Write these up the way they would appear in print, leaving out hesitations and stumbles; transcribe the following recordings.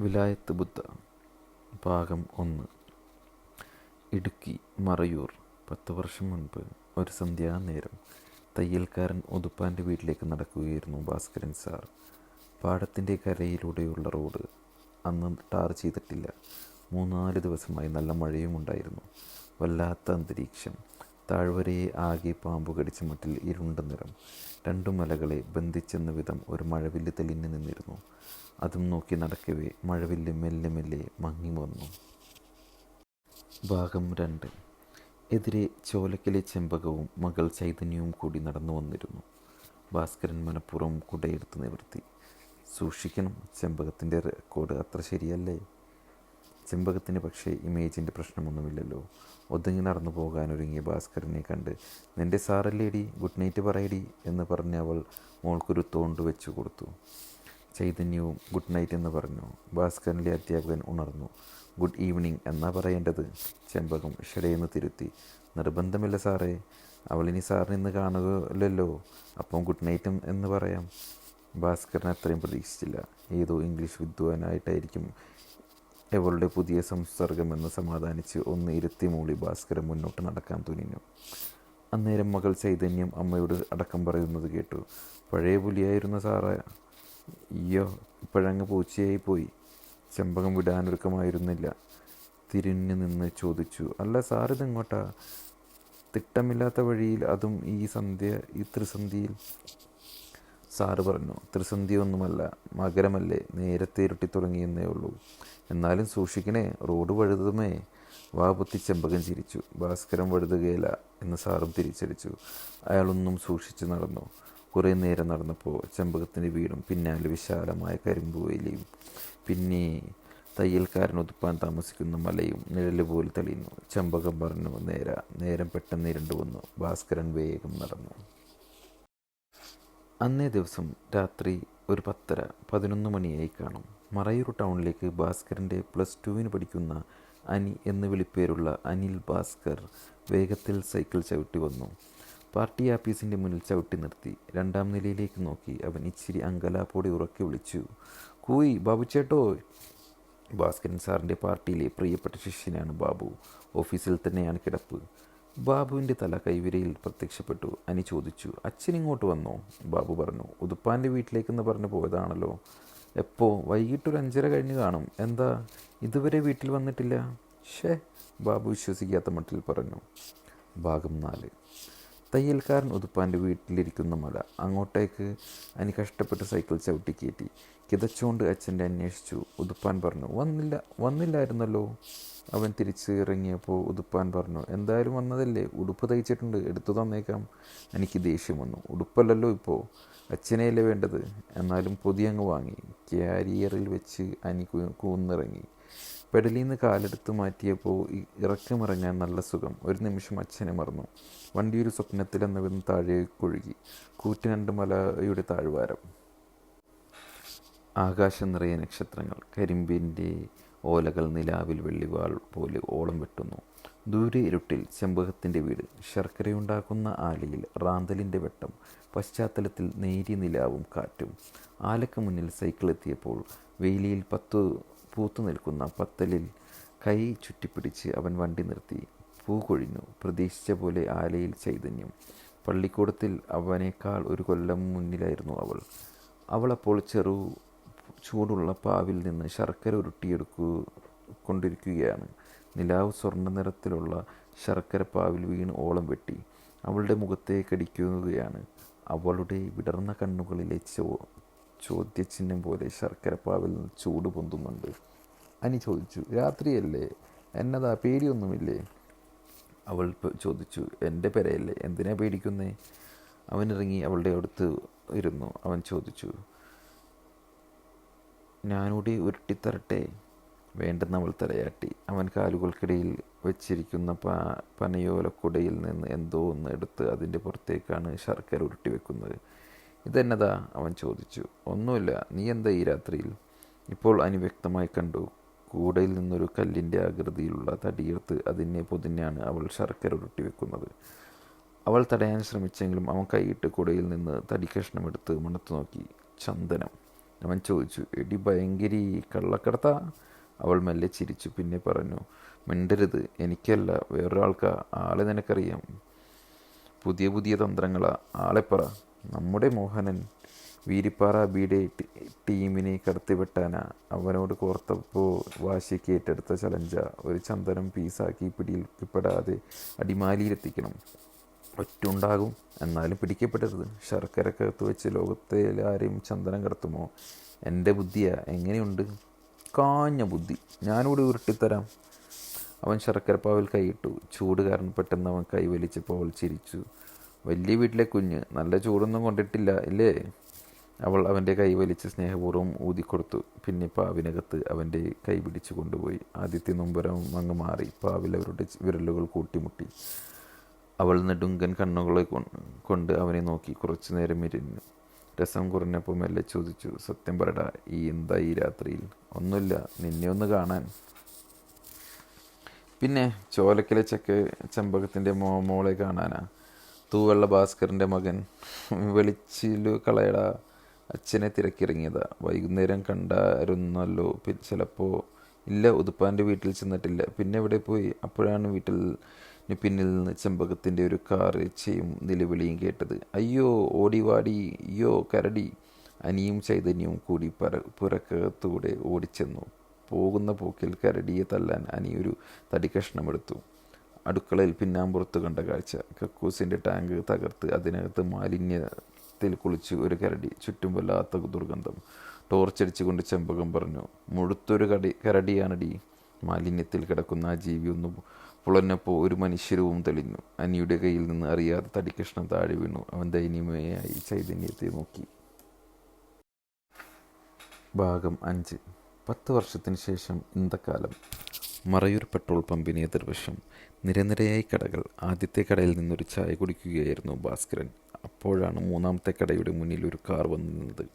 വിലായത്ത് ബുദ്ധ ഭാഗം 1. ഇടുക്കി മറയൂർ. 10 വർഷം മുൻപ് ഒരു സന്ധ്യാനേരം തയ്യൽക്കാരൻ ഉതുപ്പാൻ്റെ വീട്ടിലേക്ക് നടക്കുകയായിരുന്നു ഭാസ്കരൻ സാർ. പാടത്തിൻ്റെ കരയിലൂടെയുള്ള റോഡ് അന്ന് ടാർ ചെയ്തിട്ടില്ല. 3-4 ദിവസമായി നല്ല മഴയും ഉണ്ടായിരുന്നു. വല്ലാത്ത അന്തരീക്ഷം. താഴ്വരയെ ആകെ പാമ്പു കടിച്ച മട്ടിൽ ഇരുണ്ട നിറം. 2 മലകളെ ബന്ധിച്ചെന്ന വിധം ഒരു മഴവില്ല് തെളിഞ്ഞു നിന്നിരുന്നു. അതും നോക്കി നടക്കവേ മഴവില്ല് മെല്ലെ മെല്ലെ മങ്ങി വന്നു. ഭാഗം 2. എതിരെ ചോലക്കിലെ ചെമ്പകവും മകൾ ചൈതന്യവും കൂടി നടന്നു വന്നിരുന്നു. ഭാസ്കരൻ മനഃപൂർവ്വം കുടയെടുത്ത് നിവർത്തി. സൂക്ഷിക്കണം, ചെമ്പകത്തിൻ്റെ റെക്കോർഡ് അത്ര ശരിയല്ലേ. ചെമ്പകത്തിന് പക്ഷേ ഇമേജിൻ്റെ പ്രശ്നമൊന്നുമില്ലല്ലോ. ഒതുങ്ങി നടന്നു പോകാനൊരുങ്ങിയ ഭാസ്കരനെ കണ്ട് നിൻ്റെ സാറല്ലേടി, ഗുഡ് നൈറ്റ് പറയടി എന്ന് പറഞ്ഞ് അവൾ മോൾക്കൊരു തോണ്ട് വെച്ചു കൊടുത്തു. ചൈതന്യവും ഗുഡ് നൈറ്റ് എന്ന് പറഞ്ഞു. ഭാസ്കരനിലെ അധ്യാപകൻ ഉണർന്നു. ഗുഡ് ഈവനിങ് എന്നാ പറയേണ്ടത്. ചെമ്പകം ഷടയെന്ന് തിരുത്തി. നിർബന്ധമില്ല സാറേ, അവളിനി സാറിന് ഇന്ന് കാണുകയല്ലോ, അപ്പം ഗുഡ് നൈറ്റും എന്ന് പറയാം. ഭാസ്കരൻ അത്രയും പ്രതീക്ഷിച്ചില്ല. ഏതോ ഇംഗ്ലീഷ് വിദ്വാനായിട്ടായിരിക്കും അവളുടെ പുതിയ സംസർഗമെന്ന് സമാധാനിച്ച് ഒന്ന് ഇരുത്തി മൂളി ഭാസ്കരൻ മുന്നോട്ട് നടക്കാൻ തുനിഞ്ഞു. അന്നേരം മകൾ ചൈതന്യം അമ്മയോട് അടക്കം പറയുന്നത് കേട്ടു. പഴയ പുലിയായിരുന്ന സാറേ, അയ്യോ ഇപ്പോഴങ്ങ് പൂച്ചയായി പോയി. ചെമ്പകം വിടാനൊരുക്കമായിരുന്നില്ല. തിരിഞ്ഞു നിന്ന് ചോദിച്ചു, അല്ല സാറിതെങ്ങോട്ടാ? തിട്ടമില്ലാത്ത വഴിയിൽ, അതും ഈ ത്രിസന്ധിയിൽ. സാറ് പറഞ്ഞു, ത്രിസന്ധിയൊന്നുമല്ല, മകരമല്ലേ, നേരത്തെ ഇരുട്ടി തുടങ്ങിയെന്നേ ഉള്ളൂ. എന്നാലും സൂക്ഷിക്കണേ, റോഡ് വഴുതുമേ. വാപുത്തി ചെമ്പകം ചിരിച്ചു. ഭാസ്കരൻ വഴുതുകയില്ല എന്ന് സാറും തിരിച്ചടിച്ചു. അയാളൊന്നും സൂക്ഷിച്ച് നടന്നു. കുറേ നേരം നടന്നപ്പോൾ ചെമ്പകത്തിൻ്റെ വീടും പിന്നാലെ വിശാലമായ കരിമ്പുവേലിയും പിന്നെ തയ്യൽക്കാരൻ ഉതുപ്പാൻ താമസിക്കുന്ന മലയും നിഴല് പോലെ തെളിയുന്നു. ചെമ്പകം പറഞ്ഞു, നേരം പെട്ടെന്ന് ഇരുണ്ടു വന്നു. ഭാസ്കരൻ വേഗം നടന്നു. അന്നേ ദിവസം രാത്രി ഒരു 10:30-11 മണിയായി കാണും. മറയൂർ ടൗണിലേക്ക് ഭാസ്കരൻ്റെ +2 പഠിക്കുന്ന അനി എന്ന് വിളിപ്പേരുള്ള അനിൽ ഭാസ്കർ വേഗത്തിൽ സൈക്കിൾ ചവിട്ടി വന്നു. പാർട്ടി ആഫീസിൻ്റെ മുന്നിൽ ചവിട്ടി നിർത്തി. 2ാം നിലയിലേക്ക് നോക്കി അവൻ ഇച്ചിരി അങ്കലാപ്പോടെ ഉറക്കെ വിളിച്ചു, കൂയി ബാബുച്ചേട്ടോ. ഭാസ്കരൻ സാറിൻ്റെ പാർട്ടിയിലെ പ്രിയപ്പെട്ട ശിഷ്യനാണ് ബാബു. ഓഫീസിൽ തന്നെയാണ് കിടപ്പ്. ബാബുവിൻ്റെ തല കൈവിരയിൽ പ്രത്യക്ഷപ്പെട്ടു. അനി ചോദിച്ചു, അച്ഛൻ ഇങ്ങോട്ട് വന്നോ? ബാബു പറഞ്ഞു, ഉതുപ്പാൻ്റെ വീട്ടിലേക്കെന്ന് പറഞ്ഞു പോയതാണല്ലോ. എപ്പോൾ? വൈകിട്ടൊരു 5:30 കഴിഞ്ഞ് കാണും. എന്താ ഇതുവരെ വീട്ടിൽ വന്നിട്ടില്ല? ഷേ, ബാബു വിശ്വസിക്കാത്ത മട്ടിൽ പറഞ്ഞു. ഭാഗം 4. തയ്യൽക്കാരൻ ഉതുപ്പാൻ്റെ വീട്ടിലിരിക്കുന്ന മല. അങ്ങോട്ടേക്ക് അനി കഷ്ടപ്പെട്ട് സൈക്കിൾ ചവിട്ടി കയറ്റി. കിതച്ചുകൊണ്ട് അച്ഛൻ്റെ അന്വേഷിച്ചു. ഉതുപ്പാൻ പറഞ്ഞു, വന്നില്ലായിരുന്നല്ലോ. അവൻ തിരിച്ച് ഇറങ്ങിയപ്പോൾ ഉതുപ്പാൻ പറഞ്ഞു, എന്തായാലും വന്നതല്ലേ, ഉടുപ്പ് തയ്ച്ചിട്ടുണ്ട്, എടുത്തു തന്നേക്കാം. എനിക്ക് ദേഷ്യം വന്നു. ഉടുപ്പല്ലല്ലോ ഇപ്പോൾ, അച്ഛനെയല്ലേ വേണ്ടത്. എന്നാലും പൊതിയങ്ങ് വാങ്ങി. ക്യാരിയറിൽ വെച്ച് അനി കൂന്നിറങ്ങി. പെഡലിൽ നിന്ന് കാലെടുത്ത് മാറ്റിയപ്പോൾ ഇറക്കമിറങ്ങാൻ നല്ല സുഖം. ഒരു നിമിഷം അച്ഛനെ മറന്നു. വണ്ടിയൊരു സ്വപ്നത്തിലെന്ന വിധം താഴേക്കൊഴുകി. കൂറ്റൻ 2 മലയുടെ താഴ്വാരം. ആകാശം നിറയെ നക്ഷത്രങ്ങൾ. കരിമ്പിൻ്റെ ഓലകൾ നിലാവിൽ വെള്ളിവാൾ പോലെ ഓളം വെട്ടുന്നു. ദൂരെ ഇരുട്ടിൽ ചെമ്പകത്തിൻ്റെ വീട്. ശർക്കരയുണ്ടാക്കുന്ന ആലയിൽ റാന്തലിൻ്റെ വെട്ടം. പശ്ചാത്തലത്തിൽ നേരിയ നിലാവും കാറ്റും. ആലയ്ക്ക് മുന്നിൽ സൈക്കിൾ എത്തിയപ്പോൾ വേലിയിൽ പൂത്തു നിൽക്കുന്ന പത്തലിൽ കൈ ചുറ്റിപ്പിടിച്ച് അവൻ വണ്ടി നിർത്തി. പൂ കൊഴിഞ്ഞു. പ്രതീക്ഷിച്ച പോലെ ആലയിൽ ചൈതന്യം. പള്ളിക്കൂടത്തിൽ അവനേക്കാൾ ഒരു കൊല്ലം മുന്നിലായിരുന്നു അവളപ്പോൾ ചൂടുള്ള പാവിൽ നിന്ന് ശർക്കര ഉരുട്ടിയെടുക്കൊണ്ടിരിക്കുകയാണ്. നിലാവ് സ്വർണ്ണ നിറത്തിലുള്ള ശർക്കര പാവിൽ വീണ് ഓളം വെട്ടി അവളുടെ മുഖത്തേക്കടിക്കുകയാണ്. അവളുടെ വിടർന്ന കണ്ണുകളിലെ ചോദ്യചിഹ്നം പോലെ ശർക്കര പാവിൽ നിന്ന് ചൂട് പൊന്തുന്നുണ്ട്. അനി ചോദിച്ചു, രാത്രിയല്ലേ, എന്നതാ പേടിയൊന്നുമില്ലേ? അവൾ ചോദിച്ചു, എൻ്റെ പെരയല്ലേ, എന്തിനാ പേടിക്കുന്നേ? അവനിറങ്ങി അവളുടെ അടുത്ത് ഇരുന്നു. അവൻ ചോദിച്ചു, ഞാനൂടെ ഉരുട്ടിത്തരട്ടെ? വേണ്ടെന്ന് അവൾ തലയാട്ടി. അവൻ കാലുകൾക്കിടയിൽ വെച്ചിരിക്കുന്ന പനയോലക്കുടയിൽ നിന്ന് എന്തോ ഒന്ന് എടുത്ത് അതിൻ്റെ പുറത്തേക്കാണ് ശർക്കര ഉരുട്ടി വെക്കുന്നത്. ഇതെന്നതാ? അവൻ ചോദിച്ചു. ഒന്നുമില്ല, നീ എന്താ ഈ രാത്രിയിൽ? ഇപ്പോൾ അനി വ്യക്തമായി കണ്ടു. കൂടയിൽ നിന്നൊരു കല്ലിൻ്റെ ആകൃതിയിലുള്ള തടിയെടുത്ത് അതിനെ പൊതിഞ്ഞാണ് അവൾ ശർക്കര ഉരുട്ടി വെക്കുന്നത്. അവൾ തടയാൻ ശ്രമിച്ചെങ്കിലും അവൻ കൈയിട്ട് കുടയിൽ നിന്ന് തടി കഷ്ണമെടുത്ത് മണത്തു നോക്കി. ചന്ദനം. അവൻ ചോദിച്ചു. എടി ഭയങ്കരി കള്ളക്കടത്താ? അവൾ മെല്ലെ ചിരിച്ചു. പിന്നെ പറഞ്ഞു, മിണ്ടരുത്, എനിക്കല്ല വേറൊരാൾക്കാ. ആളെ നിനക്കറിയാം. പുതിയ പുതിയ തന്ത്രങ്ങളാ. ആളെ പറ. നമ്മുടെ മോഹനൻ വീരിപ്പാറ അബിയുടെ ടീമിനെ കടത്തിവെട്ടാനാ. അവനോട് കോർത്തപ്പോൾ വാശിക്ക് ഏറ്റെടുത്ത ചലഞ്ച. ഒരു ചന്ദനം പീസാക്കി പിടിയിൽപ്പെടാതെ അടിമാലിയിലെത്തിക്കണം. ഒറ്റുണ്ടാകും, എന്നാലും പിടിക്കപ്പെടരുത്. ശർക്കരക്കകത്ത് വെച്ച് ലോകത്തിൽ ആരെയും ചന്ദനം കടത്തുമോ? എൻ്റെ ബുദ്ധിയാ. എങ്ങനെയുണ്ട്? കാഞ്ഞ ബുദ്ധി. ഞാനിവിടെ ഉരുട്ടിത്തരാം. അവൻ ശർക്കരപ്പാവിൽ കൈയിട്ടു. ചൂട് കാരണം പെട്ടെന്ന് അവൻ കൈ വലിച്ചപ്പോൾ അവൾ ചിരിച്ചു. വലിയ വീട്ടിലെ കുഞ്ഞ്, നല്ല ചൂടൊന്നും കൊണ്ടിട്ടില്ല ഇല്ലേ? അവൾ അവൻ്റെ കൈ വലിച്ച് സ്നേഹപൂർവ്വം ഊതിക്കൊടുത്തു. പിന്നെ പാവിനകത്ത് അവൻ്റെ കൈ പിടിച്ചു കൊണ്ടുപോയി. ആദ്യത്തെ നൊമ്പരം അങ്ങ് മാറി. പാവിൽ അവരുടെ വിരലുകൾ കൂട്ടിമുട്ടി. അവൾ നെടുങ്കൻ കണ്ണുകളെ കൊണ്ട് അവനെ നോക്കി കുറച്ചു നേരം ഇരുന്നു. രസം കുറഞ്ഞപ്പോൾ മെല്ലെ ചോദിച്ചു, സത്യം പറടാ, എന്താ ഈ രാത്രിയിൽ? ഒന്നുമില്ല, നിന്നെ ഒന്ന് കാണാൻ. പിന്നെ ചോലക്കിലെ ചെമ്പകത്തിൻ്റെ മോളെ കാണാനാ? തൂവെള്ള ഭാസ്കറിൻ്റെ മകൻ വെളിച്ചിലു കളയടാ. അച്ഛനെ തിരക്കിറങ്ങിയതാ. വൈകുന്നേരം കണ്ടായിരുന്നല്ലോ. ചിലപ്പോൾ ഇല്ല, ഉതുപ്പാൻ്റെ വീട്ടിൽ ചെന്നിട്ടില്ല. പിന്നെ എവിടെ പോയി? അപ്പോഴാണ് വീട്ടിൽ പിന്നിൽ നിന്ന് ചെമ്പകത്തിൻ്റെ ഒരു കാറിച്ചയും നിലവിളിയും കേട്ടത്. അയ്യോ ഓടിവാടി, അയ്യോ കരടി. അനിയും ചൈതന്യവും കൂടി പുരക്കകത്തൂടെ ഓടിച്ചെന്നു. പോകുന്ന പോക്കിൽ കരടിയെ തല്ലാൻ അനി ഒരു തടിക്കഷ്ണമെടുത്തു. അടുക്കളയിൽ പിന്നാമ്പുറത്ത് കണ്ട കാഴ്ച. കക്കൂസിൻ്റെ ടാങ്ക് തകർത്ത് അതിനകത്ത് മാലിന്യത്തിൽ കുളിച്ച് ഒരു കരടി. ചുറ്റും വല്ലാത്ത ദുർഗന്ധം. ടോർച്ചടിച്ചുകൊണ്ട് ചെമ്പകം പറഞ്ഞു, മുഴുത്തൊരു കരടിയാണടി. മാലിന്യത്തിൽ കിടക്കുന്ന ആ ജീവി ഒന്ന് പുളഞ്ഞപ്പോൾ ഒരു മനുഷ്യരൂപം തെളിഞ്ഞു. അനിയുടെ കയ്യിൽ നിന്ന് അറിയാതെ തടിക്കഷ്ണം താഴെ വീണു. അവൻ ദയനീയമായി ചൈതന്യത്തെ നോക്കി. ഭാഗം 5. 10 വർഷത്തിന് ശേഷം ഇന്തക്കാലം. മറയൂർ പെട്രോൾ പമ്പിന് എതിർവശം നിരനിരയായി കടകൾ. ആദ്യത്തെ കടയിൽ നിന്നൊരു ചായ കുടിക്കുകയായിരുന്നു ഭാസ്കരൻ. അപ്പോഴാണ് മൂന്നാമത്തെ കടയുടെ മുന്നിൽ ഒരു കാർ വന്നു നിന്നത്.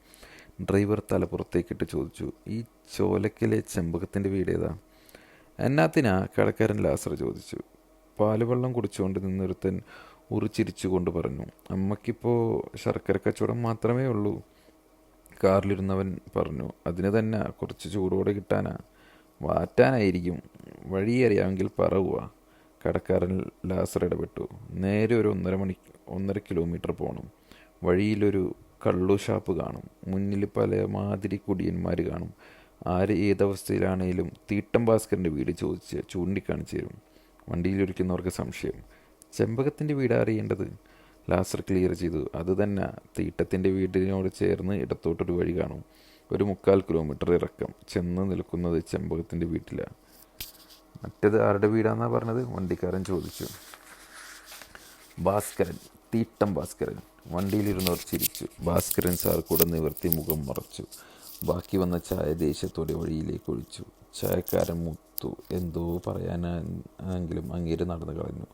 ഡ്രൈവർ തലപ്പുറത്തേക്കിട്ട് ചോദിച്ചു, ഈ ചോലക്കിലെ ചെമ്പകത്തിൻ്റെ വീടേതാ? എന്നാത്തിനാ? കടക്കാരൻ ലാസർ ചോദിച്ചു. പാലുവെള്ളം കുടിച്ചുകൊണ്ട് നിന്നൊരുത്തൻ ഉറിച്ചിരിച്ചുകൊണ്ട് പറഞ്ഞു. അമ്മയ്ക്കിപ്പോൾ ശർക്കര കച്ചവടം മാത്രമേ ഉള്ളൂ. കാറിലിരുന്നവൻ പറഞ്ഞു. അതിന് തന്നെ, കുറച്ച് ചൂടോടെ കിട്ടാനാ. വാറ്റാനായിരിക്കും. വഴി അറിയാമെങ്കിൽ പറവുക. കടക്കാരൻ ലാസർ ഇടപെട്ടു. നേരെ ഒരു 1.5 കിലോമീറ്റർ പോകണം. വഴിയിലൊരു കള്ളു ഷാപ്പ് കാണും. മുന്നിൽ പല മാതിരി കുടിയന്മാർ കാണും. ആര് ഏതവസ്ഥയിലാണേലും തീട്ടം ഭാസ്കറിൻ്റെ വീട് ചോദിച്ച് ചൂണ്ടിക്കാണിച്ചു തരും. വണ്ടിയിലിരിക്കുന്നവർക്ക് സംശയം. ചെമ്പകത്തിൻ്റെ വീട് അറിയേണ്ടത്? ലാസർ ക്ലിയർ ചെയ്തു. അത് തന്നെ. തീട്ടത്തിൻ്റെ വീടിനോട് ചേർന്ന് ഇടത്തോട്ടൊരു വഴി കാണും. ഒരു 3/4 കിലോമീറ്റർ ഇറക്കം. ചെന്ന് നിൽക്കുന്നത് ചെമ്പകത്തിൻ്റെ വീട്ടിലാണ്. മറ്റേത് ആരുടെ വീടാന്നാ പറഞ്ഞത്? വണ്ടിക്കാരൻ ചോദിച്ചു. ഭാസ്കരൻ, തീട്ടം ഭാസ്കരൻ. വണ്ടിയിലിരുന്നവർ ചിരിച്ചു. ഭാസ്കരൻ സാർ കൂടെ നിവർത്തി മുഖം മറച്ചു. ബാക്കി വന്ന ചായ ദേഷ്യത്തോടെ വഴിയിലേക്ക് ഒഴിച്ചു. ചായക്കാരൻ മുത്തു എന്തോ പറയാനെങ്കിലും അങ്ങേര് നടന്നു കളഞ്ഞു.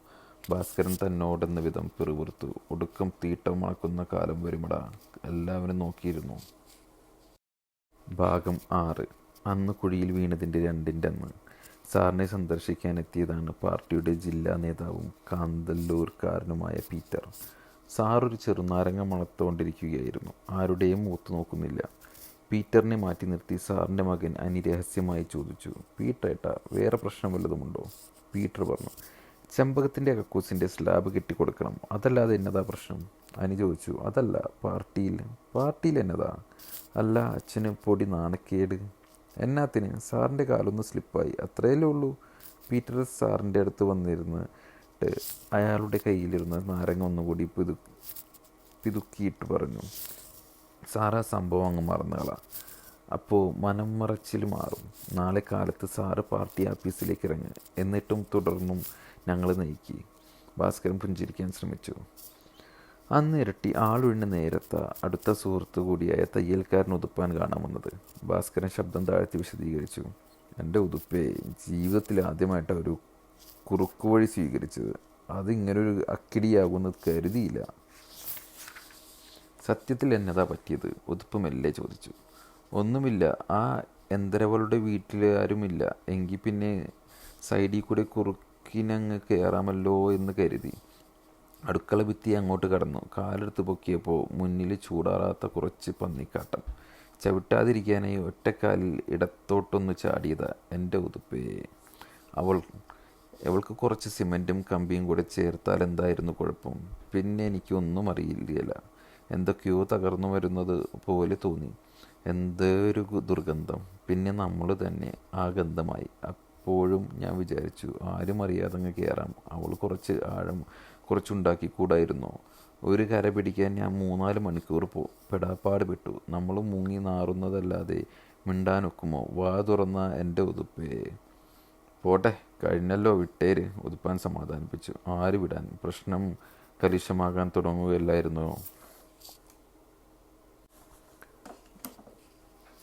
ഭാസ്കരൻ തന്നോടെന്ന വിധം പിറുപിറുത്തു. ഒടുക്കം തീട്ടം മണക്കുന്ന കാലം വരുമടാ. എല്ലാവരും നോക്കിയിരുന്നു. ഭാഗം 6. അന്ന് കുഴിയിൽ വീണതിൻ്റെ 2ൻ്റെ അന്ന് സാറിനെ സന്ദർശിക്കാനെത്തിയതാണ് പാർട്ടിയുടെ ജില്ലാ നേതാവും കാന്തല്ലൂർക്കാരനുമായ പീറ്റർ. സാറൊരു ചെറുനാരങ്ങ മണത്തുകൊണ്ടിരിക്കുകയായിരുന്നു. ആരുടെയും മുഖത്ത് നോക്കുന്നില്ല. പീറ്ററിനെ മാറ്റി നിർത്തി സാറിൻ്റെ മകൻ അനി രഹസ്യമായി ചോദിച്ചു, പീറ്ററേട്ടാ, വേറെ പ്രശ്നം വല്ലതുമുണ്ടോ? പീറ്റർ പറഞ്ഞു, ചെമ്പകത്തിൻ്റെ കക്കൂസിൻ്റെ സ്ലാബ് കെട്ടിക്കൊടുക്കണം. അതല്ലാതെ എന്നതാ പ്രശ്നം? അനി ചോദിച്ചു. അതല്ല, പാർട്ടിയിൽ എന്നതാ? അല്ല, അച്ഛന് പൊടി നാണക്കേട്. എന്നാത്തിന്? സാറിൻ്റെ കാലൊന്ന് സ്ലിപ്പായി, അത്രയല്ലേ ഉള്ളൂ. പീറ്റർ സാറിൻ്റെ അടുത്ത് വന്നിരുന്നിട്ട് അയാളുടെ കയ്യിലിരുന്ന നാരങ്ങ ഒന്നുകൂടി പിതുക്കിയിട്ട് പറഞ്ഞു. സാറ് ആ സംഭവം അങ്ങ് മറന്നുകളാ. അപ്പോൾ മനം മറച്ചിൽ മാറും. നാളെ കാലത്ത് സാറ് പാർട്ടി ആഫീസിലേക്ക് ഇറങ്ങുക. എന്നിട്ടും തുടർന്നും ഞങ്ങൾ നയിക്കി. ഭാസ്കരൻ പുഞ്ചിരിക്കാൻ ശ്രമിച്ചു. അന്ന് ഇരട്ടി ആളൊഴിഞ്ഞ നേരത്ത അടുത്ത സുഹൃത്തു കൂടിയായ തയ്യൽക്കാരൻ ഉതുപ്പാൻ കാണാൻ വന്നത്. ഭാസ്കരൻ ശബ്ദം താഴ്ത്തി വിശദീകരിച്ചു. എൻ്റെ ഉതുപ്പേ, ജീവിതത്തിൽ ആദ്യമായിട്ടാണ് ഒരു കുറുക്കുവഴി സ്വീകരിച്ചത്. അതിങ്ങനൊരു അക്കിടിയാകുമെന്ന് കരുതിയില്ല. സത്യത്തിൽ എന്നതാ പറ്റിയത്? ഉതുപ്പ് മെല്ലെ ചോദിച്ചു. ഒന്നുമില്ല, ആ എന്തരവളുടെ വീട്ടിൽ ആരുമില്ല. എങ്കിൽ പിന്നെ സൈഡിൽ കൂടെ കുറുക്കിനങ്ങ് കയറാമല്ലോ എന്ന് കരുതി. അടുക്കള ഭിത്തി അങ്ങോട്ട് കടന്നു. കാലെടുത്ത് പൊക്കിയപ്പോൾ മുന്നിൽ ചൂടാറാത്ത കുറച്ച് പന്നിക്കാട്ടം. ചവിട്ടാതിരിക്കാനായി ഒറ്റക്കാലിൽ ഇടത്തോട്ടൊന്ന് ചാടിയതാ എൻ്റെ ഉതുപ്പേ. അവൾ അവൾക്ക് കുറച്ച് സിമൻറ്റും കമ്പിയും കൂടെ ചേർത്താൽ എന്തായിരുന്നു കുഴപ്പം? പിന്നെ എനിക്കൊന്നും അറിയില്ല. എന്തൊക്കെയോ തകർന്നു വരുന്നത് പോലെ തോന്നി. എന്തൊരു ദുർഗന്ധം. പിന്നെ നമ്മൾ തന്നെ ആ ഗന്ധമായി. അപ്പോഴും ഞാൻ വിചാരിച്ചു, ആരും അറിയാതങ്ങ് കയറാം. അവൾ കുറച്ച് ആഴം കുറച്ചുണ്ടാക്കി കൂടായിരുന്നോ? ഒരു കര പിടിക്കാൻ ഞാൻ 3-4 മണിക്കൂർ പെടാപ്പാട് പെട്ടു. നമ്മൾ മുങ്ങി നാറുന്നതല്ലാതെ മിണ്ടാനൊക്കുമോ? വാ തുറന്ന എൻ്റെ ഉതുപ്പേ. പോട്ടെ, കഴിഞ്ഞല്ലോ, വിട്ടേര്, ഉതുപ്പാൻ സമാധാനിപ്പിച്ചു. ആര് വിടാൻ? പ്രശ്നം കലുഷമാകാൻ തുടങ്ങുകയല്ലായിരുന്നോ?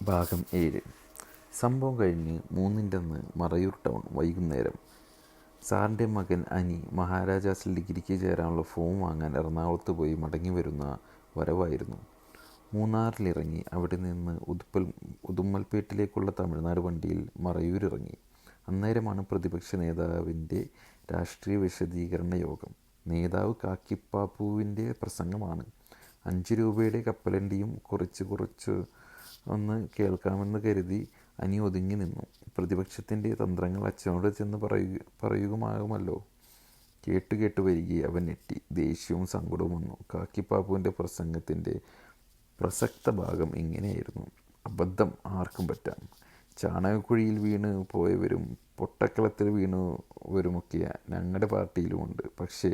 ഭാഗം 7. സംഭവം കഴിഞ്ഞ് 3-ൻ്റെ അന്ന് മറയൂർ ടൗൺ വൈകുന്നേരം. സാറിൻ്റെ മകൻ അനി മഹാരാജാസിൽ ഡിഗ്രിക്ക് ചേരാനുള്ള ഫോം വാങ്ങാൻ എറണാകുളത്ത് പോയി മടങ്ങി വരുന്ന വരവായിരുന്നു. മൂന്നാറിലിറങ്ങി അവിടെ നിന്ന് ഉദുമ്മൽപേട്ടിലേക്കുള്ള തമിഴ്നാട് വണ്ടിയിൽ മറയൂരിറങ്ങി. അന്നേരമാണ് പ്രതിപക്ഷ നേതാവിൻ്റെ രാഷ്ട്രീയ വിശദീകരണ യോഗം. നേതാവ് കാക്കിപ്പാപ്പുവിൻ്റെ പ്രസംഗമാണ്. 5 രൂപയുടെ കപ്പലണ്ടിയും കുറച്ച് ഒന്ന് കേൾക്കാമെന്ന് കരുതി അനി ഒതുങ്ങി നിന്നു. പ്രതിപക്ഷത്തിൻ്റെ തന്ത്രങ്ങൾ അച്ഛനോട് ചെന്ന് പറയുകയുമാകുമല്ലോ. കേട്ടു വരികെ അവൻ ഞെട്ടി. ദേഷ്യവും സങ്കടവും വന്നു. കാക്കിപ്പാപ്പുവിൻ്റെ പ്രസംഗത്തിൻ്റെ പ്രസക്ത ഭാഗം ഇങ്ങനെയായിരുന്നു: അബദ്ധം ആർക്കും പറ്റാം. ചാണകക്കുഴിയിൽ വീണ് പോയവരും പൊട്ടക്കളത്തിൽ വീണവരുമൊക്കെ ഞങ്ങളുടെ പാർട്ടിയിലുമുണ്ട്. പക്ഷേ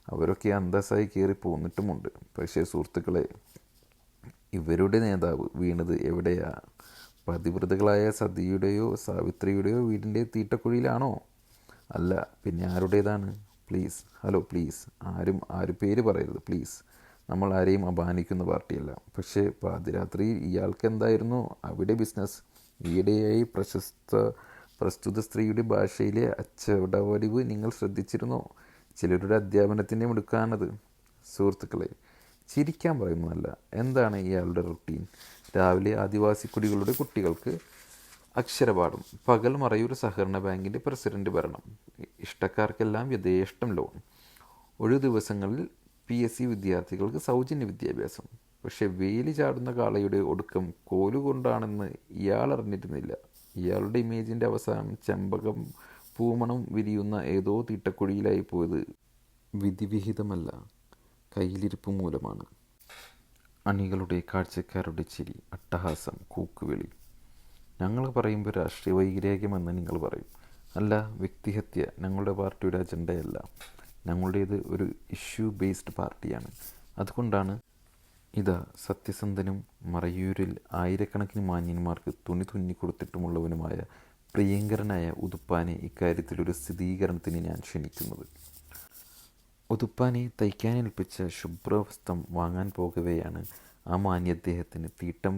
അവരൊക്കെ അന്തസ്സായി കയറി പോന്നിട്ടുമുണ്ട്. പക്ഷേ സുഹൃത്തുക്കളെ, ഇവരുടെ നേതാവ് വീണത് എവിടെയാ? പതിവ്രതകളായ സതിയുടെയോ സാവിത്രിയുടെയോ വീടിൻ്റെ തീട്ടക്കുഴിയിലാണോ? അല്ല, പിന്നെ ആരുടേതാണ്? പ്ലീസ്, ആരും പേര് പറയരുത്, പ്ലീസ്. നമ്മൾ ആരെയും അപമാനിക്കുന്ന പാർട്ടിയല്ല. പക്ഷേ പാതിരാത്രിയിൽ ഇയാൾക്ക് എന്തായിരുന്നു അവിടെ ബിസിനസ്? ഈയിടെയായി പ്രസ്തുത സ്ത്രീയുടെ ഭാഷയിലെ അച്ചടവടിവ് നിങ്ങൾ ശ്രദ്ധിച്ചിരുന്നോ? ചിലരുടെ അധ്യാപനത്തിൻ്റെ മിടുക്കാണത്. സുഹൃത്തുക്കളെ, ചിരിക്കാൻ പറയുന്നതല്ല. എന്താണ് ഇയാളുടെ റുട്ടീൻ? രാവിലെ ആദിവാസി കുട്ടികൾക്ക് അക്ഷരപാഠം. പകൽ മറയൂർ സഹകരണ ബാങ്കിൻ്റെ പ്രസിഡന്റ് ഭരണം. ഇഷ്ടക്കാർക്കെല്ലാം യഥേഷ്ടം ലോൺ. ഒഴിവു ദിവസങ്ങളിൽ PSC വിദ്യാർത്ഥികൾക്ക് സൗജന്യ വിദ്യാഭ്യാസം. പക്ഷെ വേലി ചാടുന്ന കാളയുടെ ഒടുക്കം കോലുകൊണ്ടാണെന്ന് ഇയാൾ അറിഞ്ഞിരുന്നില്ല. ഇയാളുടെ ഇമേജിൻ്റെ അവസാനം ചെമ്പകം പൂമണം വിരിയുന്ന ഏതോ തീട്ടക്കുഴിയിലായി പോയത് വിധിവിഹിതമല്ല, കയ്യിലിരിപ്പ് മൂലമാണ്. അണികളുടെ കാഴ്ചക്കാരുടെ ചിരി, അട്ടഹാസം, കൂക്കുവിളി. ഞങ്ങൾ പറയുമ്പോൾ രാഷ്ട്രീയ വൈരാഗ്യമെന്ന് നിങ്ങൾ പറയും. അല്ല, വ്യക്തിഹത്യ ഞങ്ങളുടെ പാർട്ടിയുടെ അജണ്ടയല്ല. ഞങ്ങളുടേത് ഒരു ഇഷ്യൂ ബേസ്ഡ് പാർട്ടിയാണ്. അതുകൊണ്ടാണ് ഇതാ സത്യസന്ധനും മറയൂരിൽ ആയിരക്കണക്കിന് മാന്യന്മാർക്ക് തുണി തുന്നിക്കൊടുത്തിട്ടുമുള്ളവനുമായ പ്രിയങ്കരനായ ഉതുപ്പാനെ ഇക്കാര്യത്തിലൊരു സ്ഥിരീകരണത്തിന് ഞാൻ ക്ഷണിക്കുന്നത്. ഉതുപ്പാനെ തയ്ക്കാനേൽപ്പിച്ച ശുഭ്രവസ്ത്രം വാങ്ങാൻ പോകവെയാണ് ആ മാന്യദ്ദേഹത്തിന് തീട്ടം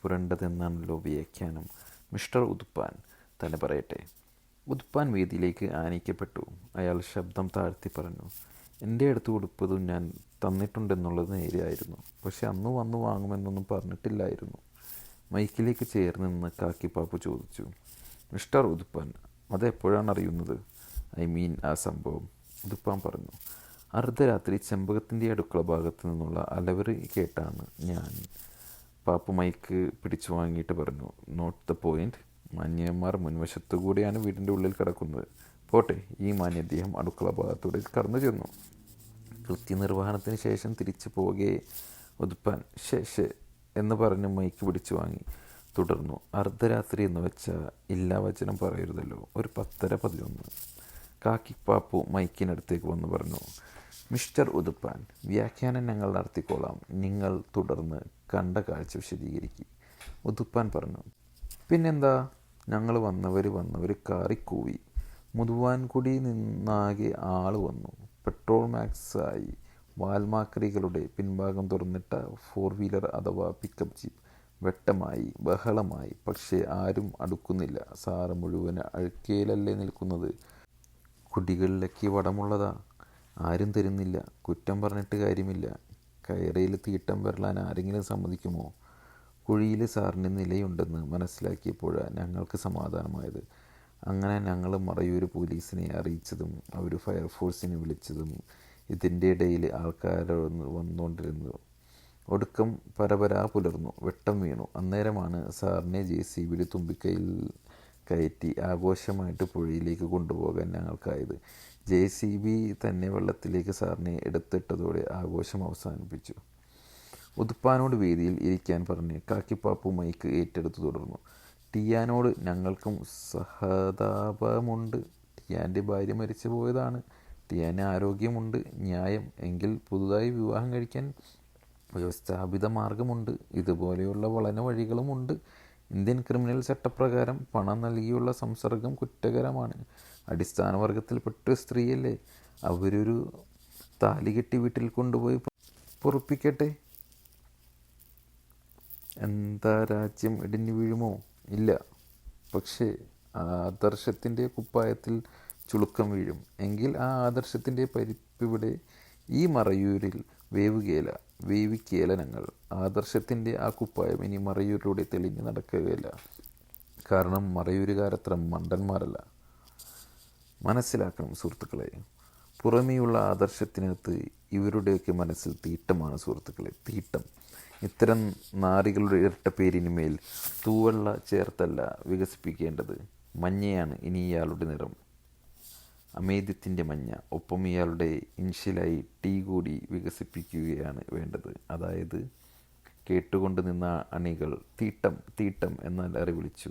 പുരണ്ടതെന്നാണല്ലോ വ്യാഖ്യാനം. മിസ്റ്റർ ഉതുപ്പാൻ തന്നെ പറയട്ടെ. ഉതുപ്പാൻ വേദിയിലേക്ക് ആനയിക്കപ്പെട്ടു. അയാൾ ശബ്ദം താഴ്ത്തി പറഞ്ഞു: എൻ്റെ അടുത്ത് ഉടുപ്പതും ഞാൻ തന്നിട്ടുണ്ടെന്നുള്ളത് നേരെയായിരുന്നു. പക്ഷെ അന്ന് വന്ന് വാങ്ങുമെന്നൊന്നും പറഞ്ഞിട്ടില്ലായിരുന്നു. മൈക്കിലേക്ക് ചേർന്ന് നിന്ന് കാക്കിപ്പാപ്പു ചോദിച്ചു: മിസ്റ്റർ ഉതുപ്പാൻ, അതെപ്പോഴാണ് അറിയുന്നത്? ആ സംഭവം. ഉതുപ്പാൻ പറഞ്ഞു: അർദ്ധരാത്രി ചെമ്പകത്തിൻ്റെ അടുക്കള ഭാഗത്ത് നിന്നുള്ള അലവറി കേട്ടാണ് ഞാൻ. പാപ്പു മൈക്ക് പിടിച്ചു വാങ്ങിയിട്ട് പറഞ്ഞു: നോട്ട് ദ പോയിന്റ്. മാന്യന്മാർ മുൻവശത്തുകൂടിയാണ് വീടിൻ്റെ ഉള്ളിൽ കിടക്കുന്നത്. പോട്ടെ. ഈ മാന്യദ്ദേഹം അടുക്കള ഭാഗത്തൂടെ കടന്നു ചെന്നു. കൃത്യനിർവഹണത്തിന് ശേഷം തിരിച്ചു പോകെ ഉതുപ്പാൻ ശേ എന്ന് പറഞ്ഞ് മൈക്ക് പിടിച്ചു വാങ്ങി. തുടർന്നു: അർദ്ധരാത്രി എന്ന് വെച്ചാൽ ഇല്ലാ വചനം പറയരുതല്ലോ. ഒരു 10:30-11. കാക്കിപ്പാപ്പു മൈക്കിനടുത്തേക്ക് വന്ന് പറഞ്ഞു: മിസ്റ്റർ ഉതുപ്പാൻ, വ്യാഖ്യാനം ഞങ്ങൾ നടത്തിക്കോളാം. നിങ്ങൾ തുടർന്ന് കണ്ട കാഴ്ച വിശദീകരിക്കുക. ഉതുപ്പാൻ പറഞ്ഞു: പിന്നെന്താ, ഞങ്ങൾ വന്നവർ കാറിക്കൂവി. മുതുവാൻകുടി നിന്നാകെ ആൾ വന്നു. പെട്രോൾ മാക്സായി. വാൽമാക്രികളുടെ പിൻഭാഗം തുറന്നിട്ട 4-വീലർ അഥവാ പിക്കപ്പ് ജീപ്പ്. വെട്ടമായി, ബഹളമായി. പക്ഷേ ആരും അടുക്കുന്നില്ല. സാറ് മുഴുവൻ അഴുക്കയിലല്ലേ നിൽക്കുന്നത്? കുടികളിലൊക്കെ വടമുള്ളതാ. ആരും തരുന്നില്ല. കുറ്റം പറഞ്ഞിട്ട് കാര്യമില്ല. കയറയിൽ തീട്ടം വരലാൻ ആരെങ്കിലും സമ്മതിക്കുമോ? കുഴിയിൽ സാറിന് നിലയുണ്ടെന്ന് മനസ്സിലാക്കിയപ്പോഴാണ് ഞങ്ങൾക്ക് സമാധാനമായത്. അങ്ങനെ ഞങ്ങൾ മറയൂർ പോലീസിനെ അറിയിച്ചതും അവർ ഫയർഫോഴ്സിനെ വിളിച്ചതും ഇതിൻ്റെ ഇടയിൽ ആൾക്കാർ വന്നുകൊണ്ടിരുന്നു. ഒടുക്കം പരപരാ പുലർന്നു. വെട്ടം വീണു. അന്നേരമാണ് സാറിനെ JCBയുടെ തുമ്പിക്കൈയിൽ കയറ്റി ആഘോഷമായിട്ട് പുഴയിലേക്ക് കൊണ്ടുപോകാൻ ഞങ്ങൾക്കായത്. JCB തന്നെ വെള്ളത്തിലേക്ക് സാറിനെ എടുത്തിട്ടതോടെ ആഘോഷം അവസാനിപ്പിച്ചു. ഉതുപ്പാനോട് വേദിയിൽ ഇരിക്കാൻ പറഞ്ഞ് കാക്കിപ്പാപ്പു മൈക്ക് ഏറ്റെടുത്തു തുടർന്നു. ടിയാനോട് ഞങ്ങൾക്കും സഹതാപമുണ്ട്. ടിയാൻ്റെ ഭാര്യ മരിച്ചു പോയതാണ്. ടിയാന് ആരോഗ്യമുണ്ട്. ന്യായം എങ്കിൽ പുതുതായി വിവാഹം കഴിക്കാൻ വ്യവസ്ഥാപിത മാർഗമുണ്ട്. ഇതുപോലെയുള്ള വളന വഴികളുമുണ്ട്. ഇന്ത്യൻ ക്രിമിനൽ ചട്ടപ്രകാരം പണം നൽകിയുള്ള സംസർഗം കുറ്റകരമാണ്. അടിസ്ഥാന വർഗത്തിൽപ്പെട്ട സ്ത്രീയല്ലേ, അവരൊരു താലികെട്ടി വീട്ടിൽ കൊണ്ടുപോയി പൊറുപ്പിക്കട്ടെ. എന്താ, രാജ്യം ഇടിഞ്ഞു വീഴുമോ? ഇല്ല, പക്ഷേ ആദർശത്തിൻ്റെ കുപ്പായത്തിൽ ചുളുക്കം വീഴും. എങ്കിൽ ആ ആദർശത്തിൻ്റെ പരിപ്പിവിടെ ഈ മറയൂരിൽ വേവിക്കേല ഞങ്ങൾ. ആദർശത്തിൻ്റെ ആ കുപ്പായം ഇനി മറയൂരിലൂടെ തെളിഞ്ഞ് നടക്കുകയില്ല. കാരണം മറയൂരുകാരത്ര മണ്ടന്മാരല്ല. മനസ്സിലാക്കണം സുഹൃത്തുക്കളെ, പുറമേയുള്ള ആദർശത്തിനകത്ത് ഇവരുടെയൊക്കെ മനസ്സിൽ തീട്ടമാണ് സുഹൃത്തുക്കളെ, തീട്ടം. ഇത്തരം നാറികളുടെ ഇരട്ടപ്പേരിനുമേൽ തൂവെള്ള ചേർത്തല്ല വികസിപ്പിക്കേണ്ടത്. മഞ്ഞയാണ് ഇനി ഇയാളുടെ നിറം, അമേദ്യത്തിൻ്റെ മഞ്ഞ. ഒപ്പം ഇയാളുടെ ഇൻഷ്യലായി T കൂടി വികസിപ്പിക്കുകയാണ് വേണ്ടത്. അതായത് കേട്ടുകൊണ്ട് നിന്ന അണികൾ തീട്ടം തീട്ടം എന്നാൽ അറിവിളിച്ചു.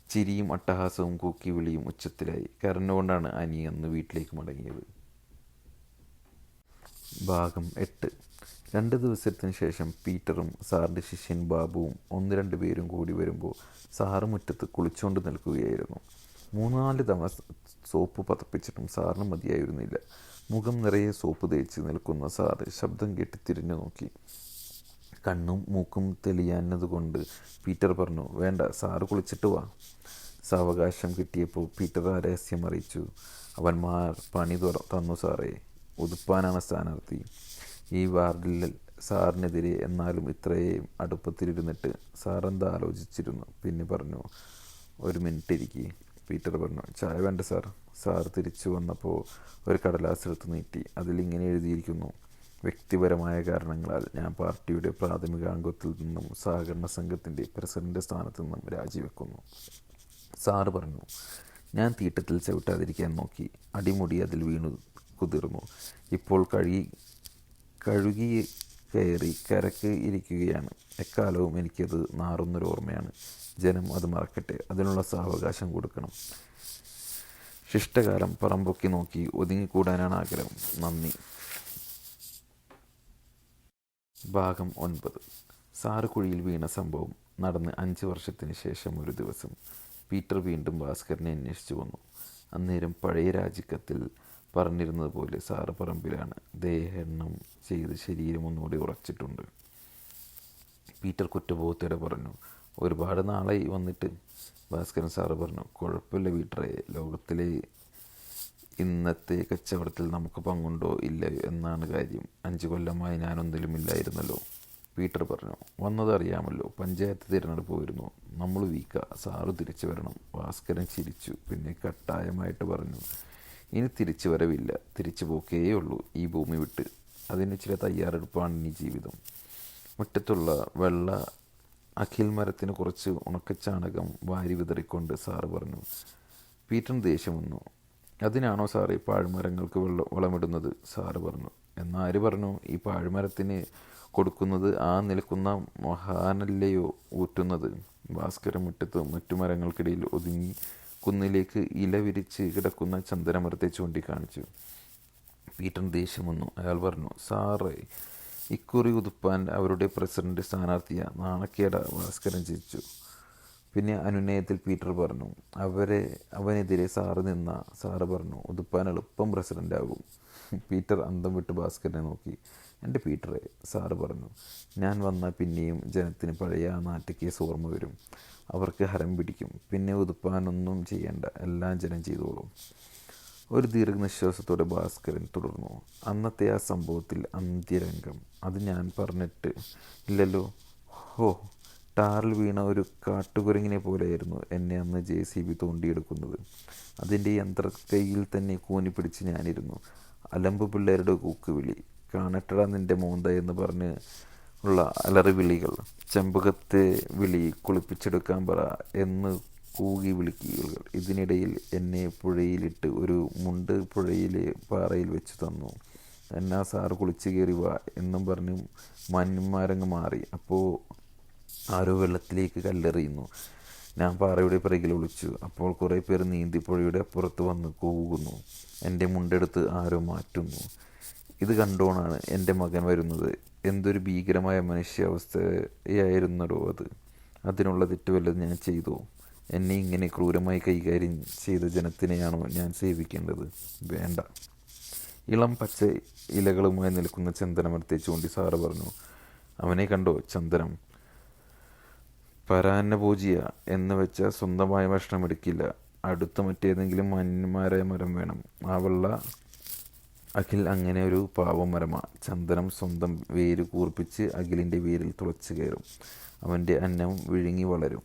ചിരിയും അട്ടഹാസവും കൂക്കിവിളിയും ഉച്ചത്തിലായി. കരഞ്ഞുകൊണ്ടാണ് അനി അന്ന് വീട്ടിലേക്ക് മടങ്ങിയത്. ഭാഗം 8. 2 ദിവസത്തിന് ശേഷം പീറ്ററും സാറിൻ്റെ ശിഷ്യൻ ബാബുവും 1-2 പേരും കൂടി വരുമ്പോൾ സാറ് മുറ്റത്ത് കുളിച്ചുകൊണ്ട് നിൽക്കുകയായിരുന്നു. 3-4 തവണ സോപ്പ് പതപ്പിച്ചിട്ടും സാറിന് മതിയായിരുന്നില്ല. മുഖം നിറയെ സോപ്പ് തേച്ച് നിൽക്കുന്ന സാറ് ശബ്ദം കേട്ട് തിരിഞ്ഞു നോക്കി. കണ്ണും മൂക്കും തെളിയാഞ്ഞതുകൊണ്ട് പീറ്റർ പറഞ്ഞു, വേണ്ട, സാറ് കുളിച്ചിട്ട് വാ. സാവകാശം കിട്ടിയപ്പോൾ പീറ്റർ ആ രഹസ്യം അറിയിച്ചു. അവന്മാർ പണി തന്നു സാറേ. ഉതുപ്പാനാണ് സ്ഥാനാർത്ഥി. ഈ വാർഡിൽ സാറിനെതിരെ. എന്നാലും ഇത്രയും അടുപ്പത്തിലിരുന്നിട്ട് സാറെന്താ ആലോചിച്ചിരുന്നു? പിന്നെ പറഞ്ഞു, 1 മിനിറ്റ് ഇരിക്കുക. പീറ്റർ പറഞ്ഞു, ചായ വേണ്ട സാർ. സാർ തിരിച്ചു വന്നപ്പോൾ ഒരു കടലാസ് എടുത്ത് നീട്ടി. അതിലിങ്ങനെ എഴുതിയിരിക്കുന്നു, വ്യക്തിപരമായ കാരണങ്ങളാൽ ഞാൻ പാർട്ടിയുടെ പ്രാഥമിക അംഗത്തിൽ നിന്നും സഹകരണ സംഘത്തിൻ്റെ പ്രസിഡന്റ് സ്ഥാനത്തു നിന്നും രാജിവെക്കുന്നു. സാറ് പറഞ്ഞു. ഞാൻ തീട്ടത്തിൽ ചവിട്ടാതിരിക്കാൻ നോക്കി. അടിമുടി അതിൽ വീണു കുതിർന്നു. ഇപ്പോൾ കഴുകി കയറി കരക്ക് ഇരിക്കുകയാണ്. എക്കാലവും എനിക്കത് നാറുന്നൊരോർമ്മയാണ്. ജനം അത് മറക്കട്ടെ. അതിനുള്ള സാവകാശം കൊടുക്കണം. ശിഷ്ടകാലം പറമ്പൊക്കി നോക്കി ഒതുങ്ങിക്കൂടാനാണ് ആഗ്രഹം. നന്ദി. ഭാഗം 9. സാറ് കുഴിയിൽ വീണ സംഭവം നടന്ന് 5 വർഷത്തിന് ശേഷം ഒരു ദിവസം പീറ്റർ വീണ്ടും ഭാസ്കരനെ അന്വേഷിച്ചു വന്നു. അന്നേരം പഴയ രാജിക്കത്തിൽ പറഞ്ഞിരുന്നത് പോലെ സാറ് പറമ്പിലാണ്. ദേഹെണ്ണം ചെയ്ത് ശരീരം ഒന്നുകൂടി ഉറച്ചിട്ടുണ്ട്. പീറ്റർ കുറ്റബോധത്തോടെ പറഞ്ഞു, ഒരുപാട് നാളായി വന്നിട്ട്. ഭാസ്കരൻ സാറ് പറഞ്ഞു, കുഴപ്പമില്ല പീറ്ററെ, ലോകത്തിലെ ഇന്നത്തെ കച്ചവടത്തിൽ നമുക്ക് പങ്കുണ്ടോ ഇല്ല എന്നാണ് കാര്യം. 5 കൊല്ലമായി ഞാനൊന്നിലും ഇല്ലായിരുന്നല്ലോ. പീറ്റർ പറഞ്ഞു, വന്നതറിയാമല്ലോ, പഞ്ചായത്ത് തിരഞ്ഞെടുപ്പ് വരുന്നു, നമ്മൾ വീക്ക, സാറ് തിരിച്ചു വരണം. ഭാസ്കരൻ ചിരിച്ചു. പിന്നെ കട്ടായമായിട്ട് പറഞ്ഞു, ഇനി തിരിച്ചു വരവില്ല, തിരിച്ചു പോക്കേ ഉള്ളൂ ഈ ഭൂമി വിട്ട്. അതിന് ചില തയ്യാറെടുപ്പാണ് ഇനി ജീവിതം. മുറ്റത്തുള്ള വെള്ള അഖിൽ മരത്തിന് കുറച്ച് ഉണക്കച്ചാണകം വാരി വിതറിക്കൊണ്ട് സാറ് പറഞ്ഞു. പീറ്ററിന് ദേഷ്യം വന്നു. അതിനാണോ സാറേ പാഴ്മരങ്ങൾക്ക് വളമിടുന്നത്? സാറ് പറഞ്ഞു. എന്നാര് പറഞ്ഞു? ഈ പാഴ്മരത്തിന് കൊടുക്കുന്നത് ആ നിൽക്കുന്ന മഹാനല്ലയോ ഊറ്റുന്നത്? ഭാസ്കരൻ മുറ്റത്ത് മറ്റു മരങ്ങൾക്കിടയിൽ ഒതുങ്ങി കുന്നിലേക്ക് ഇല വിരിച്ച് കിടക്കുന്ന ചന്ദനമരത്തെ ചൂണ്ടിക്കാണിച്ചു. പീറ്ററിന് ദേഷ്യം വന്നു. അയാൾ പറഞ്ഞു, സാറേ, ഇക്കുറി ഉതുപ്പാൻ അവരുടെ പ്രസിഡന്റ് സ്ഥാനാർത്ഥിയാ. നാണക്കേടാ. ഭാസ്കരൻ ചിരിച്ചു. പിന്നെ അനുനയത്തിൽ പീറ്റർ പറഞ്ഞു, അവനെതിരെ സാറ് നിന്ന. സാറ് പറഞ്ഞു, ഉതുപ്പാൻ എളുപ്പം പ്രസിഡൻ്റാകും. പീറ്റർ അന്തം വിട്ട് ഭാസ്കരനെ നോക്കി. എൻ്റെ പീറ്ററെ, സാറ് പറഞ്ഞു, ഞാൻ വന്നാൽ പിന്നെയും ജനത്തിന് പഴയ ആ നാട്ടുകേസ് ഓർമ്മ വരും. അവർക്ക് ഹരം പിടിക്കും. പിന്നെ ഉതുപ്പാനൊന്നും ചെയ്യേണ്ട, എല്ലാം ജനം ചെയ്തോളും. ഒരു ദീർഘനിശ്വാസത്തോടെ ഭാസ്കരൻ തുടർന്നു. അന്നത്തെ ആ സംഭവത്തിൽ അന്ത്യരംഗം അത് ഞാൻ പറഞ്ഞിട്ട് ഇല്ലല്ലോ. ഹോ, ടാറിൽ വീണ ഒരു കാട്ടുകുരങ്ങിനെ പോലെയായിരുന്നു എന്നെ അന്ന് JCB തോണ്ടിയെടുക്കുന്നത്. അതിൻ്റെ യന്ത്രക്കൈയിൽ തന്നെ കൂനിപ്പിടിച്ച് ഞാനിരുന്നു. അലമ്പ് പിള്ളേരുടെ കൂക്കുവിളി, കാണട്ടട നിൻ്റെ മോന്ത എന്ന് പറഞ്ഞ് ഉള്ള അലറി വിളികൾ, ചെമ്പകത്തെ വിളി, കുളിപ്പിച്ചെടുക്കാൻ പറ എന്ന് കൂകി വിളിക്കുകകൾ. ഇതിനിടയിൽ എന്നെ പുഴയിലിട്ട് ഒരു മുണ്ട് പുഴയിലെ പാറയിൽ വെച്ച് തന്നു. എന്നാ സാറ് കുളിച്ച് കയറി വാ എന്നും പറഞ്ഞ് മാന്യന്മാരങ്ങ് മാറി. അപ്പോൾ ആരോ വെള്ളത്തിലേക്ക് കല്ലെറിയുന്നു. ഞാൻ പാറയുടെ പിറകിൽ ഒളിച്ചു. അപ്പോൾ കുറേ പേർ നീന്തി പുഴയുടെ അപ്പുറത്ത് വന്ന് കൂകുന്നു. എൻ്റെ മുണ്ടെടുത്ത് ആരോ മാറ്റുന്നു. ഇത് കണ്ടോണാണ് എൻ്റെ മകൻ വരുന്നത്. എന്തൊരു ഭീകരമായ മനുഷ്യാവസ്ഥയായിരുന്നടോ അത്. അതിനുള്ള തെറ്റ് വല്ലതും ഞാൻ ചെയ്തോ? എന്നെ ഇങ്ങനെ ക്രൂരമായി കൈകാര്യം ചെയ്ത ജനത്തിനെയാണോ ഞാൻ സേവിക്കേണ്ടത്? വേണ്ട. ഇളം പച്ച ഇലകളുമായി നിൽക്കുന്ന ചന്ദനമരത്തെ ചൂണ്ടി സാറ് പറഞ്ഞു. അവനെ കണ്ടോ? ചന്ദനം പരാന്നഭോജിയ എന്ന് വെച്ചാൽ സ്വന്തമായ ഭക്ഷണം എടുക്കില്ല. അടുത്ത മറ്റേതെങ്കിലും മാന്യന്മാരായ മരം വേണം. ആ വെള്ള അഖിൽ അങ്ങനെ ഒരു പാവം മരമാ. ചന്ദനം സ്വന്തം വേര് കൂർപ്പിച്ച് അഖിലിൻ്റെ വേരിൽ തുളച്ചു കയറും. അവൻ്റെ അന്നം വിഴുങ്ങി വളരും,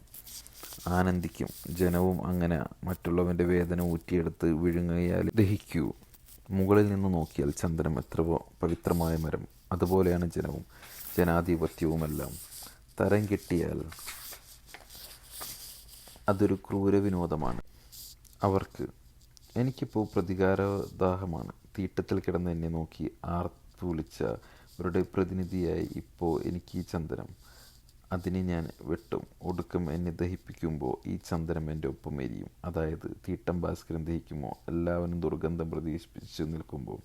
ആനന്ദിക്കും. ജനവും അങ്ങനെ മറ്റുള്ളവൻ്റെ വേദന ഊറ്റിയെടുത്ത് വിഴുങ്ങിയാൽ ദഹിക്കൂ. മുകളിൽ നിന്ന് നോക്കിയാൽ ചന്ദനം എത്ര പവിത്രമായ മരം, അതുപോലെയാണ് ജനവും ജനാധിപത്യവുമെല്ലാം. തരം കിട്ടിയാൽ അതൊരു ക്രൂര വിനോദമാണ് അവർക്ക്. എനിക്കിപ്പോൾ പ്രതികാരദാഹമാണ്. തീട്ടത്തിൽ കിടന്ന് എന്നെ നോക്കി ആർത്തു വിളിച്ചവരുടെ പ്രതിനിധിയായി ഇപ്പോൾ എനിക്ക് ഈ ചന്ദനം. അതിനെ ഞാൻ വെട്ടും. ഒടുക്കം എന്നെ ദഹിപ്പിക്കുമ്പോൾ ഈ ചന്ദനം എൻ്റെ ഒപ്പം എരിയും. അതായത് തീട്ടം ഭാസ്കരൻ ദഹിക്കുമ്പോൾ എല്ലാവരും ദുർഗന്ധം പ്രതീക്ഷിച്ചു നിൽക്കുമ്പോൾ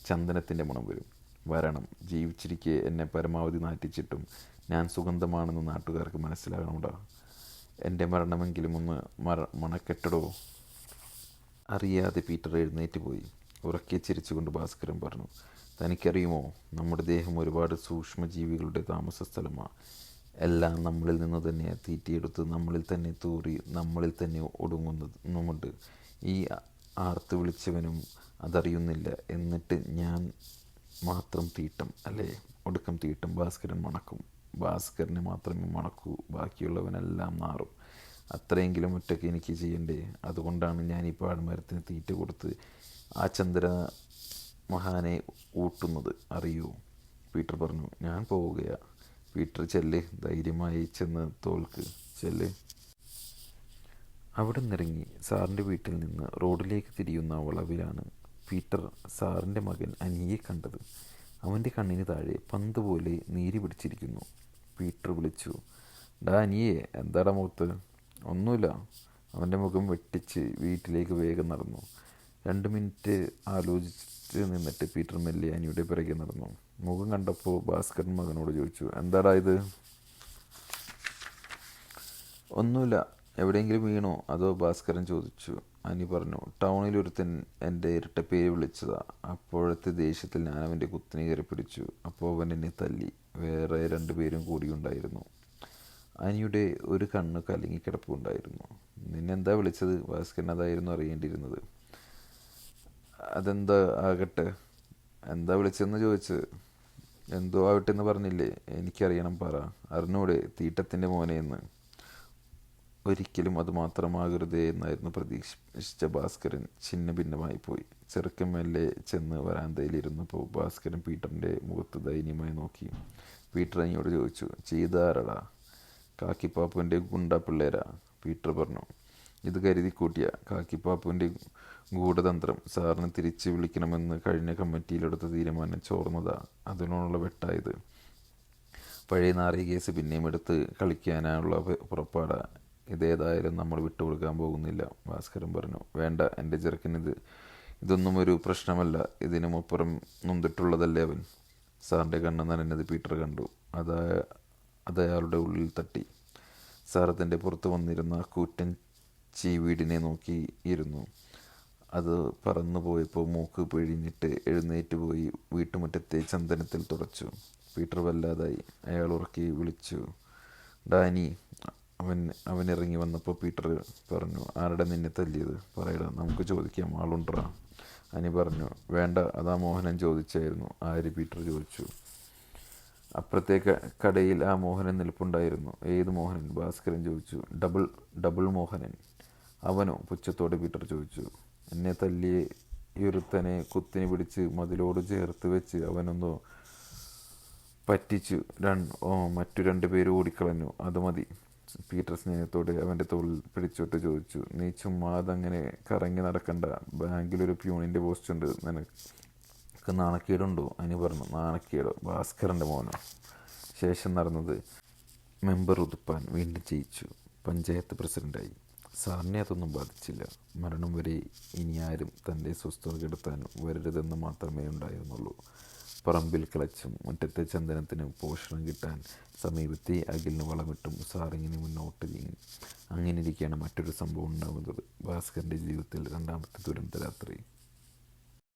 ചന്ദനത്തിൻ്റെ മണം വരും. വരണം. ജീവിച്ചിരിക്കെ എന്നെ പരമാവധി നാറ്റിച്ചിട്ടും ഞാൻ സുഗന്ധമാണെന്ന് നാട്ടുകാർക്ക് മനസ്സിലാകണോടാ. എൻ്റെ മരണമെങ്കിലും ഒന്ന് മണക്കെട്ടടോ. അറിയാതെ പീറ്റർ എഴുന്നേറ്റ് പോയി. ഉറക്കെ ചിരിച്ചുകൊണ്ട് ഭാസ്കരൻ പറഞ്ഞു. തനിക്കറിയുമോ, നമ്മുടെ ദേഹം ഒരുപാട് സൂക്ഷ്മജീവികളുടെ താമസ സ്ഥലമാണ്. എല്ലാം നമ്മളിൽ നിന്ന് തന്നെ തീറ്റിയെടുത്ത് നമ്മളിൽ തന്നെ തൂറി നമ്മളിൽ തന്നെ ഒടുങ്ങുന്നുമുണ്ട്. ഈ ആർത്ത് വിളിച്ചവനും അതറിയുന്നില്ല. എന്നിട്ട് ഞാൻ മാത്രം തീട്ടം അല്ലേ? ഒടുക്കം തീട്ടം ഭാസ്കരൻ മണക്കും. ഭാസ്കരനെ മാത്രമേ മണക്കൂ. ബാക്കിയുള്ളവനെല്ലാം നാറും. അത്രയെങ്കിലും ഒറ്റയ്ക്ക് എനിക്ക് ചെയ്യണ്ടേ? അതുകൊണ്ടാണ് ഞാൻ ഈ പാഴ്മരത്തിന് തീറ്റ കൊടുത്ത് ആ ചന്ദ്ര മഹാനെ ഊട്ടുന്നത്. അറിയൂ? പീറ്റർ പറഞ്ഞു. ഞാൻ പോവുകയാ. പീറ്റർ ചെല്ല്. ധൈര്യമായി ചെന്ന് തോൽക്ക്. ചെല്ല്. അവിടെ നിന്നിറങ്ങി സാറിൻ്റെ വീട്ടിൽ നിന്ന് റോഡിലേക്ക് തിരിയുന്ന വളവിലാണ് പീറ്റർ സാറിൻ്റെ മകൻ അനിയെ കണ്ടത്. അവൻ്റെ കണ്ണിന് താഴെ പന്ത് പോലെ നീരി പിടിച്ചിരിക്കുന്നു. പീറ്റർ വിളിച്ചു. ഡാ അനിയെ, എന്താടാ മുഖത്ത്? ഒന്നുമില്ല. അവൻ്റെ മുഖം വെട്ടിച്ച് വീട്ടിലേക്ക് വേഗം നടന്നു. 2 മിനിറ്റ് ആലോചിച്ച് നിന്നിട്ട് പീറ്റർ മെല്ലെ അനിയുടെ പിറകെ നടന്നു. മുഖം കണ്ടപ്പോൾ ഭാസ്കരൻ മകനോട് ചോദിച്ചു. എന്താടാ ഇത്? ഒന്നുമില്ല. എവിടെയെങ്കിലും വീണോ അതോ? ഭാസ്കരൻ ചോദിച്ചു. അനി പറഞ്ഞു. ടൗണിലൊരുത്തൻ എൻ്റെ ഇരട്ട പേര് വിളിച്ചതാ. അപ്പോഴത്തെ ദേഷ്യത്തിൽ ഞാൻ അവൻ്റെ കുത്തിനെ കയറി പിടിച്ചു. അപ്പോൾ അവൻ എന്നെ തല്ലി. വേറെ 2 പേരും കൂടിയുണ്ടായിരുന്നു. അനിയുടെ ഒരു കണ്ണ് കലങ്ങിക്കിടപ്പുണ്ടായിരുന്നു. നിന്നെന്താ വിളിച്ചത്? ഭാസ്കരൻ അതായിരുന്നു അറിയേണ്ടിയിരുന്നത്. അതെന്താ ആകട്ടെ, എന്താ വിളിച്ചതെന്ന് ചോദിച്ചത്. എന്തോ ആവട്ടെ എന്ന് പറഞ്ഞില്ലേ? എനിക്കറിയണം, പറ. അറിഞ്ഞൂടെ തീട്ടത്തിൻ്റെ മോനെ എന്ന്? ഒരിക്കലും അത് മാത്രമാകരുതേ എന്നായിരുന്നു പ്രതീക്ഷിച്ച ഭാസ്കരൻ. ഛിന്ന ഭിന്നമായി പോയി. ചെറുക്കൻ മെല്ലെ ചെന്ന് വരാന്തയിലിരുന്നപ്പോൾ ഭാസ്കരൻ പീറ്ററിൻ്റെ മുഖത്ത് ദയനീയമായി നോക്കി. പീറ്റർ അനിയോട് ചോദിച്ചു. ചെയ്താരടാ? കാക്കിപ്പാപ്പുവിൻ്റെ ഗുണ്ടാ പിള്ളേരാ. പീറ്റർ പറഞ്ഞു. ഇത് കരുതി കൂട്ടിയ കാക്കിപ്പാപ്പുവിൻ്റെ ഗൂഢതന്ത്രം. സാറിന് തിരിച്ച് വിളിക്കണമെന്ന് കഴിഞ്ഞ കമ്മിറ്റിയിലെടുത്ത തീരുമാനം ചോർന്നതാ. അതിനുള്ള വെട്ടായത്. പഴയ നാറി കേസ് പിന്നെയും എടുത്ത് കളിക്കാനുള്ള പുറപ്പാടാ. ഇതേതായാലും നമ്മൾ വിട്ടുകൊടുക്കാൻ പോകുന്നില്ല, ഭാസ്കരൻ പറഞ്ഞു. വേണ്ട, എൻ്റെ ചെറുക്കനിത് ഇതൊന്നും ഒരു പ്രശ്നമല്ല. ഇതിനുമപ്പുറം നൊന്തിട്ടുള്ളതല്ലേ അവൻ. സാറിൻ്റെ കണ്ണ് നനഞ്ഞത് പീറ്റർ കണ്ടു. അതയാളുടെ ഉള്ളിൽ തട്ടി. സാർ അതിൻ്റെ പുറത്ത് വന്നിരുന്ന കൂറ്റൻ ചീവീടിനെ നോക്കിയിരുന്നു. അത് പറന്നു പോയപ്പോൾ മൂക്ക് പിഴിഞ്ഞിട്ട് എഴുന്നേറ്റ് പോയി വീട്ടുമുറ്റത്തെ ചന്ദനത്തിൽ തുടച്ചു. പീറ്റർ വല്ലാതായി. അയാൾ ഉറക്കി വിളിച്ചു. ഡാനി. അവനിറങ്ങി വന്നപ്പോൾ പീറ്റർ പറഞ്ഞു. ആരുടെ നിന്നെ തല്ലിയത്? പറയടാ, നമുക്ക് ചോദിക്കാം. ആളുണ്ടറാ? അനി പറഞ്ഞു. വേണ്ട, അതാ മോഹനൻ ചോദിച്ചായിരുന്നു. ആര്? പീറ്റർ ചോദിച്ചു. അപ്പുറത്തെ കടയിൽ ആ മോഹനൻ നിൽപ്പുണ്ടായിരുന്നു. ഏത് മോഹനൻ? ഭാസ്കരൻ ചോദിച്ചു. ഡബിൾ മോഹനൻ. അവനോ? പുച്ഛത്തോടെ പീറ്റർ ചോദിച്ചു. എന്നെ തല്ലിയൊരുത്തനെ കുത്തിനി പിടിച്ച് മതിലോട് ചേർത്ത് വെച്ച് അവനൊന്ന് പറ്റിച്ചു. മറ്റു 2 പേര് ഓടിക്കളഞ്ഞു. അത് മതി. പീറ്റർ സ്നേഹത്തോടെ അവൻ്റെ തോളിൽ പിടിച്ചോട്ട് ചോദിച്ചു. നീ ചുമ്മാ അതങ്ങനെ കറങ്ങി നടക്കണ്ട. ബാങ്കിലൊരു പ്യൂണിൻ്റെ പോസ്റ്റുണ്ട്. നിനക്ക് നാണക്കേടുണ്ടോ? അനി പറഞ്ഞു. നാണക്കേടോ? ഭാസ്കരൻ്റെ മോനോ? ശേഷം നടന്നത്. മെമ്പർ ഉതുപ്പാൻ വീണ്ടും ജയിച്ചു. പഞ്ചായത്ത് പ്രസിഡൻ്റായി. സാറിനെ അതൊന്നും ബാധിച്ചില്ല. മരണം വരെ ഇനി ആരും തൻ്റെ സ്വസ്ഥത കെടുത്താൻ വരരുതെന്ന് മാത്രമേ ഉണ്ടായിരുന്നുള്ളൂ. പറമ്പിൽ കിളച്ചും മുറ്റത്തെ ചന്ദനത്തിന് പോഷണം കിട്ടാൻ സമീപത്തെ അകിലിന് വളമിട്ടും സാറിങ്ങനെ മുന്നോട്ട് നീങ്ങി. അങ്ങനെ ഇരിക്കുകയാണ് മറ്റൊരു സംഭവം ഉണ്ടാകുന്നത്. ഭാസ്കരൻ്റെ ജീവിതത്തിൽ 2ാമത്തെ ദുരന്ത രാത്രി.